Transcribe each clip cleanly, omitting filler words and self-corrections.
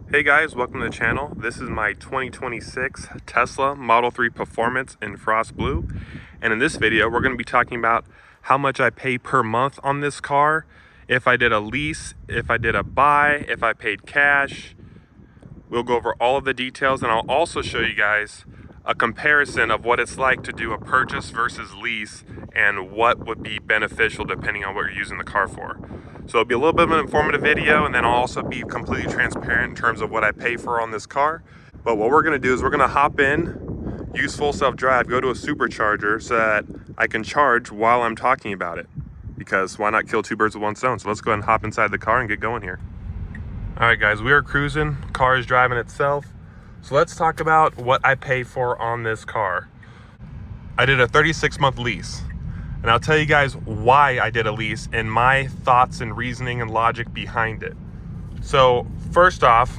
Hey guys, welcome to the channel. This is my 2026 Tesla Model 3 Performance in Frost Blue. And in this video, we're going to be talking about how much I pay per month on this car, if I did a lease, if I did a buy, if I paid cash. We'll go over all of the details, and I'll also show you guys a comparison of what it's like to do a purchase versus lease and what would be beneficial depending on what you're using the car for. So it'll be a little bit of an informative video, and then I'll also be completely transparent in terms of what I pay for on this car. But what we're gonna do is we're gonna hop in, use full self-drive, go to a supercharger so that I can charge while I'm talking about it. Because why not kill two birds with one stone? So let's go ahead and hop inside the car and get going here. All right guys, we are cruising, car is driving itself. So let's talk about what I pay for on this car. I did a 36-month lease, and I'll tell you guys why I did a lease and my thoughts and reasoning and logic behind it. So first off,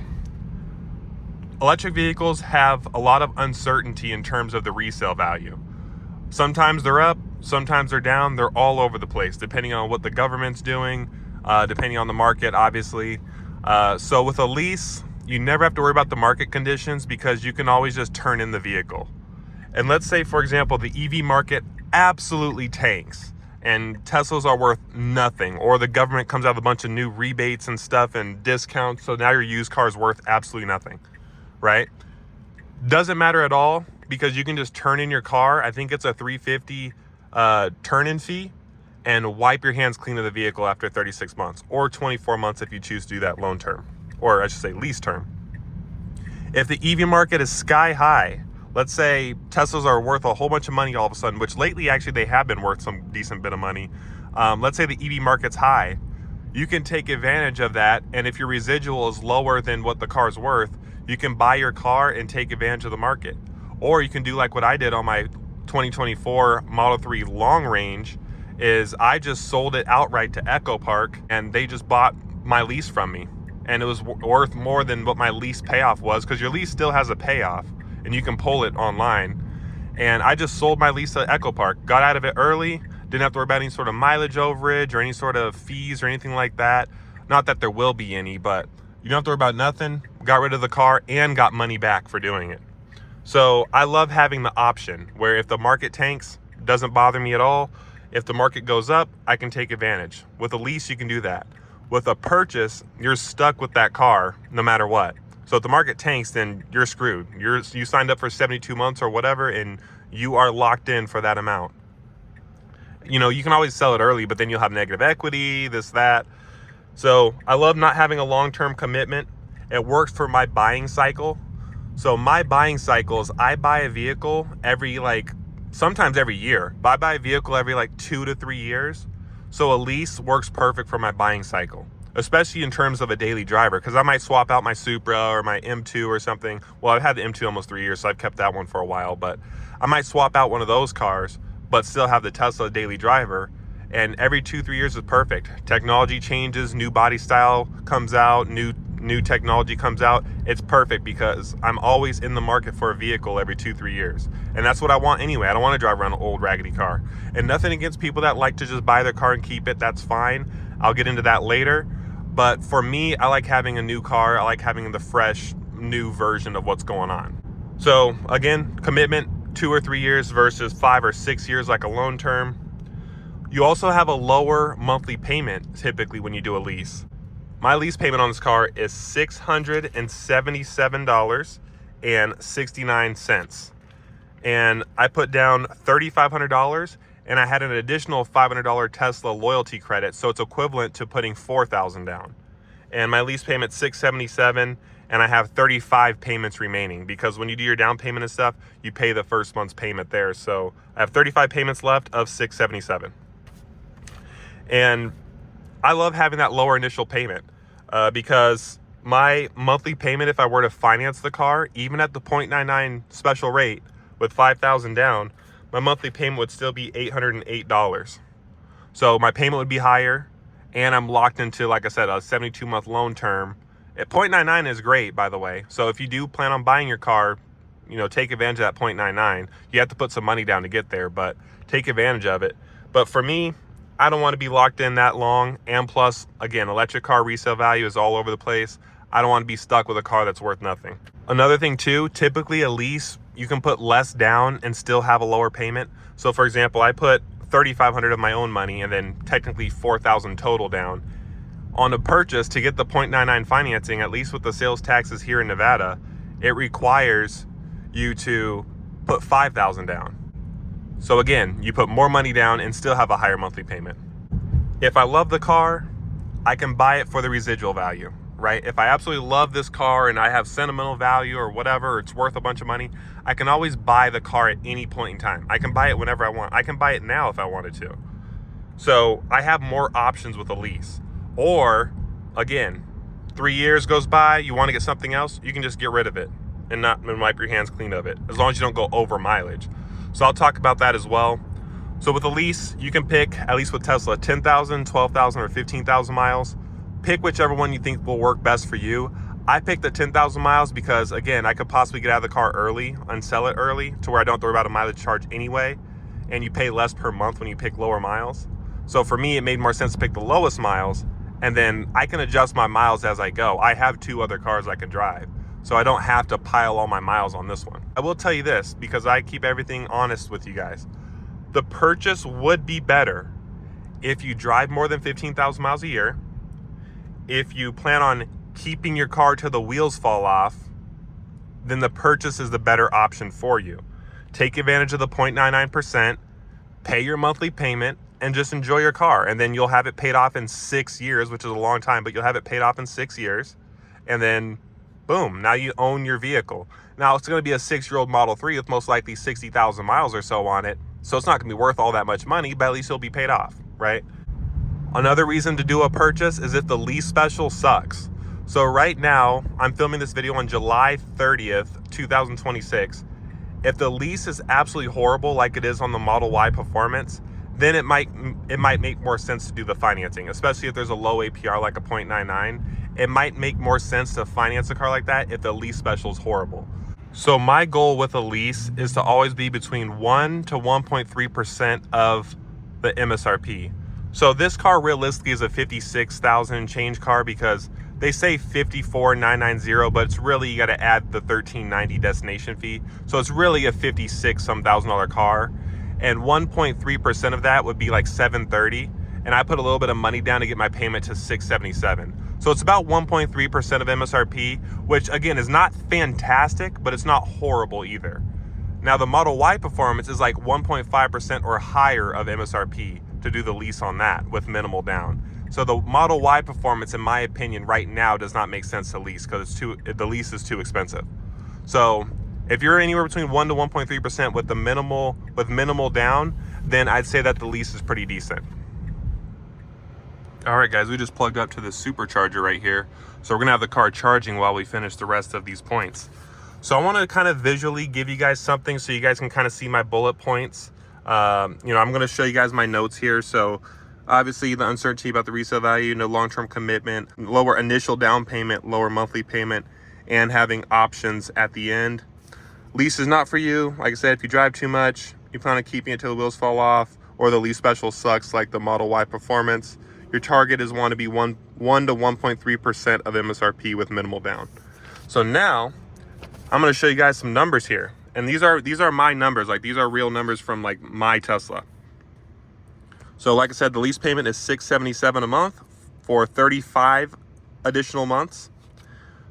electric vehicles have a lot of uncertainty in terms of the resale value. Sometimes they're up, sometimes they're down, they're all over the place, depending on what the government's doing, depending on the market, obviously. So with a lease, you never have to worry about the market conditions because you can always just turn in the vehicle. And let's say, for example, the EV market absolutely tanks and Teslas are worth nothing, or the government comes out with a bunch of new rebates and stuff and discounts, so now your used car is worth absolutely nothing, right? Doesn't matter at all because you can just turn in your car. I think it's a $350 turn-in fee, and wipe your hands clean of the vehicle after 36 months or 24 months if you choose to do that loan term, or I should say lease term. If the EV market is sky high, let's say Teslas are worth a whole bunch of money all of a sudden, which lately actually they have been worth some decent bit of money. Let's say the EV market's high, you can take advantage of that, and if your residual is lower than what the car's worth, you can buy your car and take advantage of the market. Or you can do like what I did on my 2024 Model 3 long range, is I just sold it outright to Echo Park, and they just bought my lease from me, and it was worth more than what my lease payoff was, because your lease still has a payoff and you can pull it online. And I just sold my lease to Echo Park, got out of it early, didn't have to worry about any sort of mileage overage or any sort of fees or anything like that. Not that there will be any, but you don't have to worry about nothing. Got rid of the car and got money back for doing it. So I love having the option where if the market tanks, it doesn't bother me at all. If the market goes up, I can take advantage. With a lease, you can do that. With a purchase, you're stuck with that car no matter what. So if the market tanks, then you're screwed. You signed up for 72 months or whatever, and you are locked in for that amount. You know, you can always sell it early, but then you'll have negative equity, this, that. So I love not having a long-term commitment. It works for my buying cycle. So my buying cycle is I buy a vehicle every sometimes every year, but I buy a vehicle every 2 to 3 years. So a lease works perfect for my buying cycle, especially in terms of a daily driver, because I might swap out my Supra or my M2 or something. Well, I've had the M2 almost 3 years, so I've kept that one for a while, but I might swap out one of those cars, but still have the Tesla daily driver. And every 2-3 years is perfect. Technology changes, new body style comes out, new technology comes out. It's perfect because I'm always in the market for a vehicle every 2-3 years. And that's what I want anyway. I don't want to drive around an old raggedy car. And nothing against people that like to just buy their car and keep it. That's fine. I'll get into that later. But for me, I like having a new car. I like having the fresh, new version of what's going on. So again, commitment 2 or 3 years versus 5 or 6 years like a loan term. You also have a lower monthly payment typically when you do a lease. My lease payment on this car is $677.69. And I put down $3,500, and I had an additional $500 Tesla loyalty credit, so it's equivalent to putting $4,000 down. And my lease payment's $677, and I have 35 payments remaining, because when you do your down payment and stuff, you pay the first month's payment there. So I have 35 payments left of $677. And I love having that lower initial payment because my monthly payment, if I were to finance the car, even at the 0.99 special rate with $5,000 down, my monthly payment would still be $808. So my payment would be higher, and I'm locked into, like I said, a 72-month loan term. At 0.99 is great, by the way. So if you do plan on buying your car, take advantage of that 0.99. You have to put some money down to get there, but take advantage of it. But for me, I don't want to be locked in that long. And plus, again, electric car resale value is all over the place. I don't want to be stuck with a car that's worth nothing. Another thing too, typically a lease, you can put less down and still have a lower payment. So for example, I put $3,500 of my own money and then technically $4,000 total down. On a purchase, to get the 0.99 financing, at least with the sales taxes here in Nevada, it requires you to put $5,000 down. So again, you put more money down and still have a higher monthly payment. If I love the car, I can buy it for the residual value, right? If I absolutely love this car and I have sentimental value or whatever, or it's worth a bunch of money, I can always buy the car at any point in time. I can buy it whenever I want. I can buy it now if I wanted to. So I have more options with a lease. Or again, 3 years goes by, you want to get something else, you can just get rid of it and not wipe your hands clean of it, as long as you don't go over mileage. So I'll talk about that as well. So with a lease, you can pick, at least with Tesla, 10,000, 12,000, or 15,000 miles. Pick whichever one you think will work best for you. I picked the 10,000 miles because, again, I could possibly get out of the car early and sell it early to where I don't have to worry about a mileage charge anyway, and you pay less per month when you pick lower miles. So for me, it made more sense to pick the lowest miles, and then I can adjust my miles as I go. I have 2 other cars I can drive, so I don't have to pile all my miles on this one. I will tell you this, because I keep everything honest with you guys. The purchase would be better if you drive more than 15,000 miles a year, if you plan on keeping your car till the wheels fall off, then the purchase is the better option for you. Take advantage of the 0.99%, pay your monthly payment, and just enjoy your car. And then you'll have it paid off in 6 years, which is a long time, but you'll have it paid off in 6 years. And then boom, now you own your vehicle. Now it's going to be a 6-year-old Model 3 with most likely 60,000 miles or so on it. So it's not going to be worth all that much money, but at least it'll be paid off, right? Another reason to do a purchase is if the lease special sucks. So right now, I'm filming this video on July 30th, 2026. If the lease is absolutely horrible like it is on the Model Y Performance, then it might make more sense to do the financing, especially if there's a low APR like a 0.99. It might make more sense to finance a car like that if the lease special is horrible. So my goal with a lease is to always be between 1 to 1.3% of the MSRP. So this car realistically is a 56,000 change car because they say 54,990, but it's really, you got to add the 1390 destination fee. So it's really a 56 some $1,000 car. And 1.3% of that would be like 730. And I put a little bit of money down to get my payment to 677. So it's about 1.3% of MSRP, which again is not fantastic, but it's not horrible either. Now the Model Y Performance is like 1.5% or higher of MSRP to do the lease on that with minimal down. So the Model Y Performance, in my opinion, right now does not make sense to lease because the lease is too expensive. So if you're anywhere between 1 to 1.3% with minimal down, then I'd say that the lease is pretty decent. All right, guys, we just plugged up to the supercharger right here. So we're gonna have the car charging while we finish the rest of these points. So I wanna kind of visually give you guys something so you guys can kind of see my bullet points. I'm gonna show you guys my notes here. So obviously the uncertainty about the resale value, no long-term commitment, lower initial down payment, lower monthly payment, and having options at the end. Lease is not for you. Like I said, if you drive too much, you plan on keeping it till the wheels fall off, or the lease special sucks like the Model Y Performance. Your target is want to be 1 to 1.3% of MSRP with minimal down. So now I'm going to show you guys some numbers here. And these are my numbers. Like, these are real numbers from like my Tesla. So like I said, the lease payment is $677 a month for 35 additional months.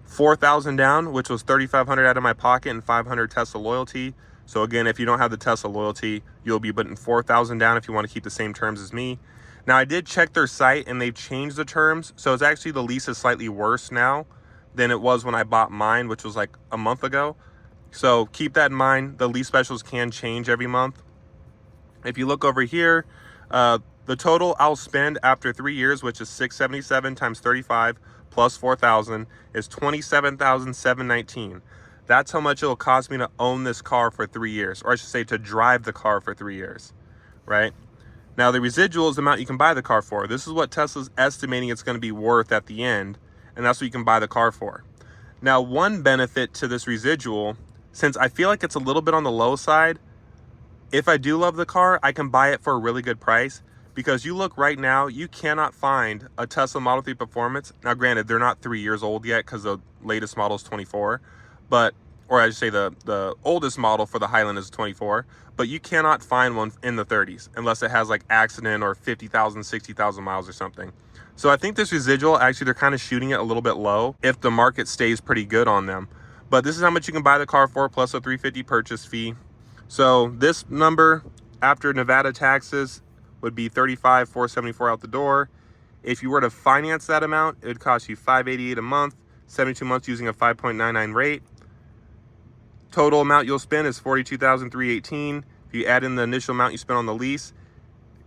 4,000 down, which was 3,500 out of my pocket and 500 Tesla loyalty. So again, if you don't have the Tesla loyalty, you'll be putting 4,000 down if you want to keep the same terms as me. Now I did check their site and they've changed the terms. So it's actually, the lease is slightly worse now than it was when I bought mine, which was like a month ago. So keep that in mind. The lease specials can change every month. If you look over here, the total I'll spend after 3 years, which is $677 times 35 plus 4,000, is $27,719. That's how much it'll cost me to own this car for 3 years, or I should say to drive the car for 3 years, right? Now the residual is the amount you can buy the car for. This is what Tesla's estimating it's going to be worth at the end, and that's what you can buy the car for. Now one benefit to this residual, since I feel like it's a little bit on the low side, if I do love the car, I can buy it for a really good price Because you look right now, you cannot find a Tesla Model 3 Performance. Now granted, they're not 3 years old yet because the latest model is 24, but, or I should say the oldest model for the Highland is 24, but you cannot find one in the 30s unless it has like accident or 50,000, 60,000 miles or something. So I think this residual, actually they're kind of shooting it a little bit low if the market stays pretty good on them. But this is how much you can buy the car for plus a $350 purchase fee. So this number after Nevada taxes would be $35,474 out the door. If you were to finance that amount, it would cost you $588 a month, 72 months using a 5.99 rate. Total amount you'll spend is $42,318. If you add in the initial amount you spent on the lease,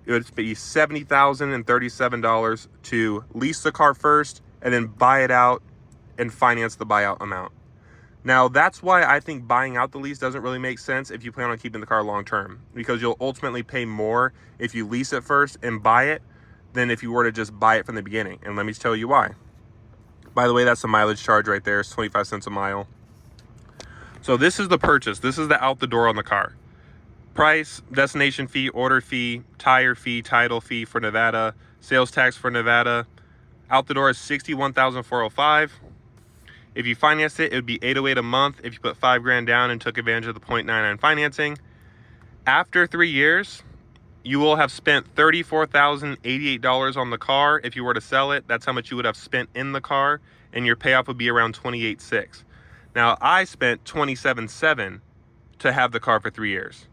it would be $70,037 to lease the car first and then buy it out and finance the buyout amount. Now, that's why I think buying out the lease doesn't really make sense if you plan on keeping the car long term, because you'll ultimately pay more if you lease it first and buy it than if you were to just buy it from the beginning. And let me tell you why. By the way, that's the mileage charge right there. It's 25 cents a mile. So this is the purchase. This is the out the door on the car. Price, destination fee, order fee, tire fee, title fee for Nevada, sales tax for Nevada. Out the door is $61,405. If you finance it, it would be $808 a month if you put $5 grand down and took advantage of the 0.99 financing. After 3 years, you will have spent $34,088 on the car. If you were to sell it, that's how much you would have spent in the car, and your payoff would be around $28,600. Now, I spent $27,700 to have the car for 3 years.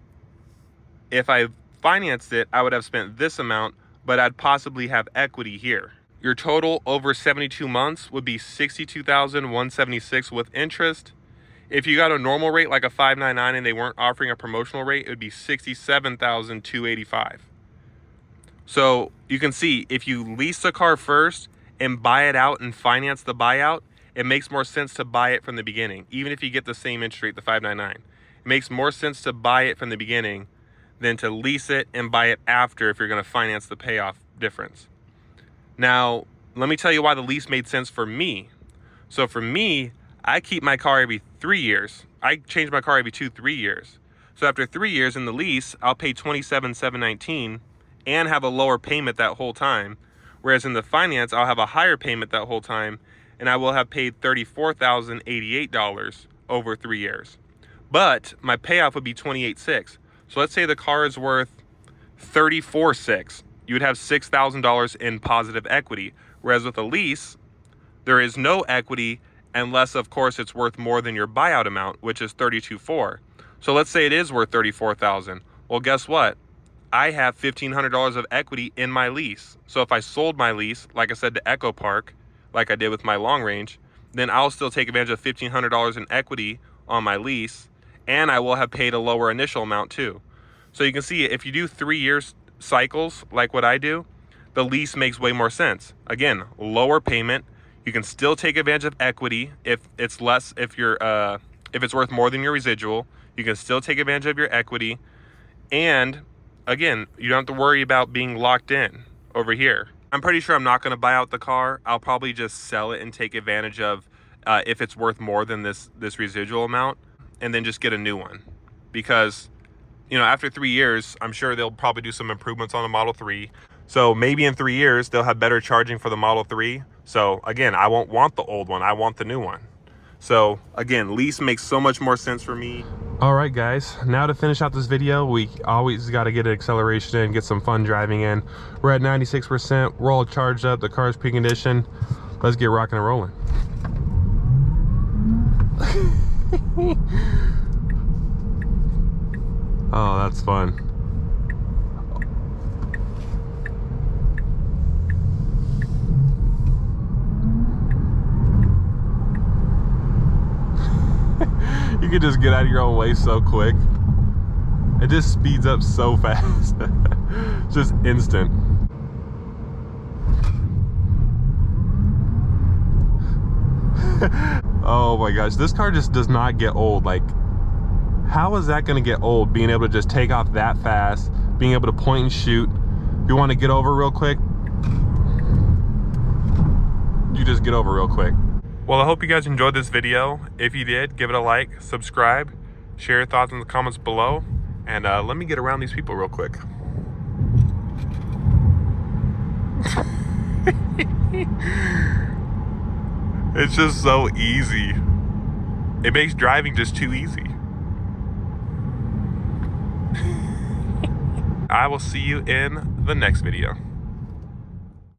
If I financed it, I would have spent this amount, but I'd possibly have equity here. Your total over 72 months would be $62,176 with interest. If you got a normal rate like a 599 and they weren't offering a promotional rate, it would be $67,285. So you can see if you lease the car first and buy it out and finance the buyout, it makes more sense to buy it from the beginning, even if you get the same interest rate, the 599. It makes more sense to buy it from the beginning than to lease it and buy it after if you're going to finance the payoff difference. Now, let me tell you why the lease made sense for me. So for me, I keep my car every 3 years. I change my car every 2-3 years. So after 3 years in the lease, I'll pay $27,719 and have a lower payment that whole time. Whereas in the finance, I'll have a higher payment that whole time, and I will have paid $34,088 over 3 years. But my payoff would be $28,600. So let's say the car is worth $34,600. You would have $6,000 in positive equity. Whereas with a lease, there is no equity unless, of course, it's worth more than your buyout amount, which is $32,400. So let's say it is worth $34,000. Well, guess what? I have $1,500 of equity in my lease. So if I sold my lease, like I said, to Echo Park, like I did with my long range, then I'll still take advantage of $1,500 in equity on my lease, and I will have paid a lower initial amount too. So you can see if you do 3 years cycles like what I do, the lease makes way more sense. Again, lower payment. You can still take advantage of equity if it's less, if it's worth more than your residual. You can still take advantage of your equity, and again, you don't have to worry about being locked in over here. I'm pretty sure I'm not going to buy out the car. I'll probably just sell it and take advantage of if it's worth more than this residual amount, and then just get a new one. Because, you know, after 3 years, I'm sure they'll probably do some improvements on the Model 3. So maybe in 3 years, they'll have better charging for the Model 3. So again, I won't want the old one. I want the new one. So again, lease makes so much more sense for me. All right, guys, now to finish out this video, we always got to get an acceleration in, get some fun driving in. We're at 96%. We're all charged up. The car's pre-conditioned. Let's get rocking and rolling. Oh, that's fun. You can just get out of your own way so quick. It just speeds up so fast. It's just instant. Oh my gosh, this car just does not get old. Like, how is that going to get old, being able to just take off that fast, being able to point and shoot? If you want to get over real quick, you just get over real quick. Well, I hope you guys enjoyed this video. If you did, give it a like, subscribe, share your thoughts in the comments below, and let me get around these people real quick. It's just so easy. It makes driving just too easy. I will see you in the next video.